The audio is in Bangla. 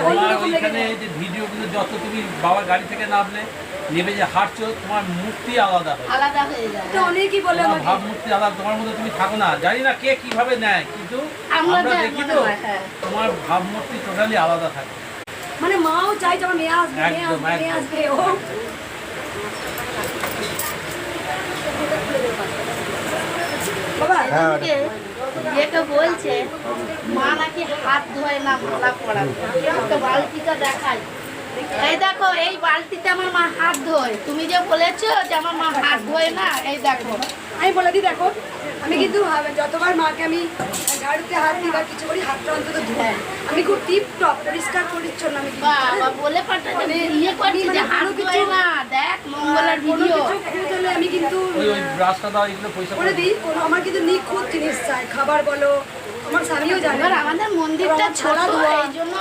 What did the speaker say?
তোমার ওইখানে যে ভিডিওগুলো যত তুমি বাবার গাড়ি থেকে নামলে নেবে যে হাঁটছো তোমার মূর্তি আলাদা হয়, আলাদা হয়ে যায়। তো অনেকেই বলে তোমার আমাকে ভাবমূর্তি আলাদা, তোমার মধ্যে তুমি থাকো না, জানি না কে কিভাবে নেয়, কিন্তু আমরা দেখি তো তোমার ভাবমূর্তি টোটালি আলাদা থাকে। মানে মাও চাই যে আমার মেয়ে আসবে, মেয়ে একদম, আসবে, মেয়ে একদম। আসবে। ও বাবা যেটা বলছে মা নাকি হাত ধোয় না মালা পরাবে, একটা বালতিটা দেখাই। এই দেখো এই বালতিতে আমার মা হাত ধোয়, তুমি যে বলেছো যে আমার মা হাত ধোয় না, এই দেখো আমি বলে দিই, দেখো আমি কিন্তু যতবার মাকে আমি ঝাড়ুতে হাত দিই বা কিছু করি, হাতটা অন্তত ধুই। আমি খুব টিপ টপ পরিষ্কার পরিচ্ছন্ন আমি কিন্তু। বাবা বলে পাঠাতে ইয়ে করছি যে হাত ধোয় না, দেখ মঙ্গলার কোনো ভিডিও। কিছু খুঁত হলে আমি কিন্তু ওই ব্রাশটা দাও, এগুলো পয়সা করে দিই। কোনো আমার কিন্তু নিখুঁত জিনিস চাই, খাবার বলো, আমার স্বামীও জানে। এবার আমাদের মন্দিরটা ছোট, এই জন্য